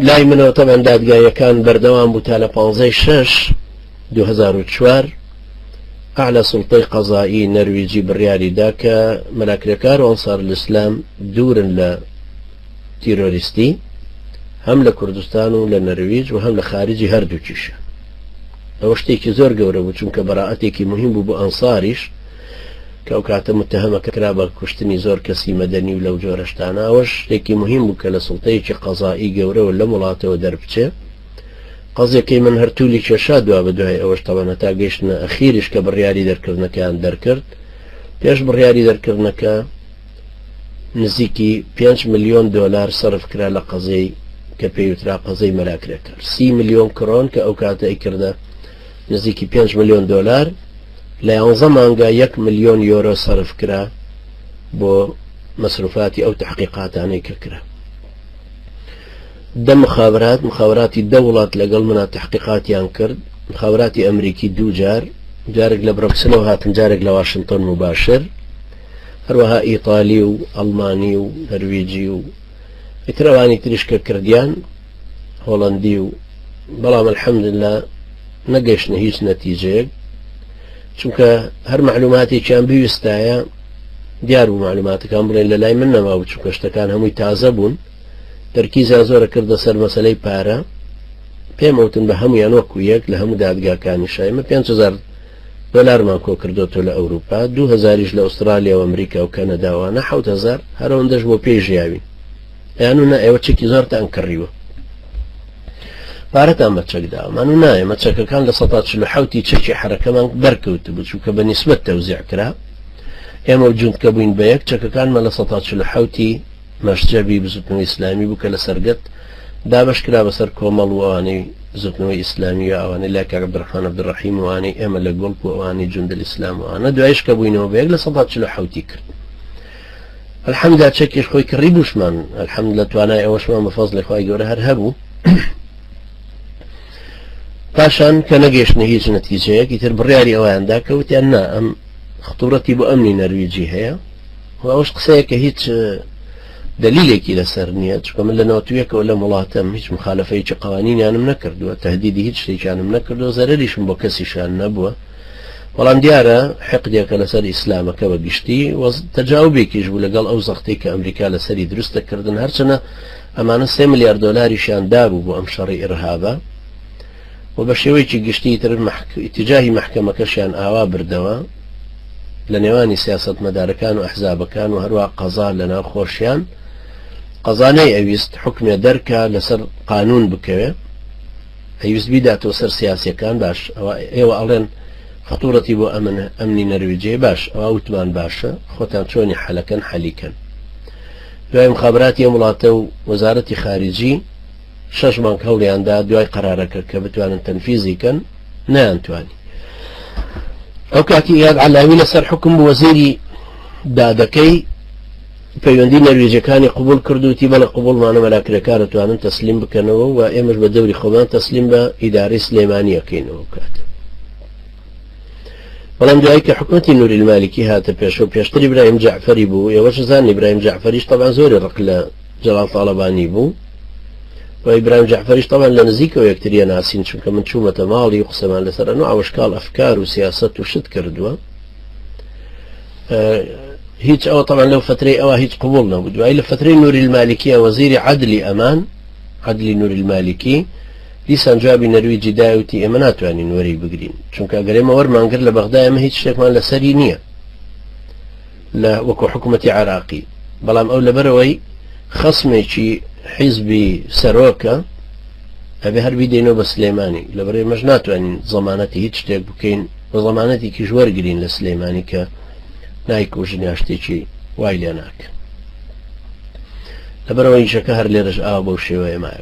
لای منەوە تەمان دادگایەکان بەردەوام بوو تا لە 15/6 2004 ئاعلى سوڵتەی قەزایی نەرویجی بڕیاریدا کە مەلاکرێکار و ئەنسار الئیسلام دوورن لە تیرۆریستی هەم لە کوردستان و لە نەرویج و هەم لە خارجی هەردووکیشە. ئەوە شتێکی زۆر گەورە بوو چونکە بەراعەتێکی مهم بوو بۆ ئەنساریش کە ئەو کاتە متهمەکە کرا بە کوشتنی زۆر کەسی مەدەنی و لەو جۆرە شتانە. ئەوەش شتێکی مهم بوو کە لە سوڵتەیەکی قەزایی گەورەوە لە وڵاتەوە دەربچێ. قەزێکی من هەرتوولی کێشا دوا بە دوای ئەوەش تەوانە تا گەیشتنە ئەخیریش کە بڕیاری دەرکردنەکەیان دەرکرد. پێش بڕیاری دەرکردنەکە نزیکی 5 ملیۆن دۆلار سەرف کرا لە قەزەی کە پێیوترا قەزەی مەلاکرێکار. 30 ملیۆن کڕۆن کە ئەو کاتە ئەیکردە نزیکی 5 ملیۆن دۆلار لە 11 مانگا 1 ملیۆن یۆرۆ سەرف کرا بۆ مەسروفاتی ئەو تحقیقاتانەی کە کرا. دە مخابراتی دەوڵات لەگەڵ منە تحقیقاتیان کرد. مخابراتی ئەمریکی 2 جار، جارێک لە برۆکسلەوە هاتن، جارێک لە واشنگتن مباشر، هەروەها ئیتالی و ئەڵمانی و نەرویجی و ئیترەوانی تریشکە کردیان هۆڵەندی و بەڵام الحەمدلله نەگەیشتنە هیچ نەتیجەیەک چونکە هەر معلوماتێکیان بویستایە دیار بوو معلوماتەکان بڵێن لە لای من نەماوە چونکە شتەکان هەمووی تازە بوون. تەرکیزیان زۆرە کردە سەر مەسەلەی پارە. پێم وتن بە هەمویان وەکو یەک لە هەموو دادگاکانی شایمە 5,000 دۆلارمان کۆ کردوتۆ لە ئەوروپا، 2,000 لە ئوسترالیا و ئەمریکا و کەنەداوانە، 7,000 هەرەوەندەش بۆ پێی ژیاوی. یانونا ئێوە چێکی زۆرتان کڕیوە، پارەتان بە چەک داوەمان و نایە مەچەکەکان لە 147 چەکی حرەکەمان بەرکەوت بوو چونکە بە نیسبەت تەوزیع کرا. ئێمە جوندکە بووین بە یەک چەکەکانمە لە 147 مەشجەبی بزوتنەوەی ئیسلامی بوو کە لە سەرگەت دابش کرا بەسەر کۆمەڵ و ئەوانەی زوتنەوەی ئیسلامی و ئەوانەی لا کاک عەبدوڕەحمان عەبدوڕەحیم و ئەوانەی ئێمە لە گۆڵپ و ئەوانەی جوندەی ئیسلام و ئەوانە دوایش کە بووینەوە بە یەک لە 147 کرد. الحەمدلله چەکیش خۆی کڕی بووشمان، الحەمدلله توانای ئەوەشمان بە فەزڵی خوای گەورە هەر هەبوو. پاشان کە نەگەیشتنە هیچ نەتیجەیەکی تر بڕیاری ئەویاندا کە وتیان نا ئەم خطوڕەتی بۆ ئەمنی نەرویجی هەیە و ئەوش قسەیە کە هیچ دلیلێکی لەسەر نییە چونکە من لە نەوەتویەکەوە لە وڵاتەم هیچ مخالفەیەکی قوانینیانم نەکردووە، تهدیدی هیچ شتێکیانم نەکردووە، زەرەریشم بۆ کەسیشان نەبووە. بەڵام دیارە حقدێکە لەسەر ئیسلامەکە بە گشتی تەجاوبێکیش بوو لەگەڵ ئەو زەختەی کە ئەمریکا لەسەری دروستەکردن، هەرچەنە ئەمانە 3 ملیارد دۆلاریشیان دابوو بۆ ئەم شەڕی ئیرهابە و بە شێوەیەکی گشتی تر ئیتیجاهی محکەمەکەشیان ئاوا بردەوە لە نێوانی سیاسەت مەدارەکان و ئەحزابەکان و هەروە قەزا لەناو خۆشیان. قەزانەی ئەویست حکمێ دەرکا لەسەر قانون بکەوێ، ئەویست بیداتەوە سەر سیاسیەکان. باش ئێوە ئەڵێن خطوڕەتی بۆ ئەمنی نەرویجێ، باش ئەوە وتمان باشە، خۆتان چۆنی حەلەکەن حەلیکەن. دوای مخابراتی ئەم وڵاتە و وەزارەتی خارجی 6 مانگ هەوڵیاندا دوای قەرارەکە کە بتوانن تەنفیزیکەن، نەیانتوانی. ئەو کاتی ئیاد عەلاوی لەسەر حکم بە وەزیری دادەکەی پەیوەندی نەرویجەکانی قبول کردوتی بەڵێ قبولمانە مەلاکرێکار دەتوانن تەسلیم بکەنەوە و ئێمەش بە دەوری خۆمان تەسلیم بە ئیدارەی سلێمانی یەکەینەوە کاتە. بەڵام دوایی کە حکومەتی نووری المالکی هاتە پێشەوە پێشتر ئیبراهیم جەعفەری بوو، ئێوەش زانن ئیبراهیم جەعفەریش طبعا زۆری ڕق لە جەلال تاڵەبانی بوو و ئیبراهیم جەعفەریش طبعا لە نزیکەوە یەکتریە ناسین چونکە من چوومەتە ماڵی و قسەمان لەسەر ئەنواع وەشکاڵ ئەفکار و سیاسەت و شت کردووە. هیچ ئەوە طبعا لەو فترەی ئەوە هیچ قبول نەبوو. دوایی لە فترەی نووری المالکیە وەزیری عەدلی ئەمان، عەدلی نووری المالکی دیسان جوابی نەرویجی داوتی ئێمە ناتوانین وەرەی بگرین چونکە ئەگەر ئێمە وەرمانگر لە بەغدا ئێمە هیچ شتێکمان لەسەری نییە لە وەکو حکومەتی عێراقی. بەڵام ئەو لەبەرەوەی خەسمێکی حیزبی سەرۆکە ئەبێ هەر بیدەینەوە بە سلێمانی، لەبەرەوەی ئێمەش ناتوانین زەمانەتی هیچ شتێک بکەین بە زەمانەتێکیش وەرگرین لە سلێمانی کە نایکۆژن یا شتێکی وای لێ ناکە. لەبەرەوەی ئیشەکە هەر لێرەش ئاوا بەو شێوەیە مایە.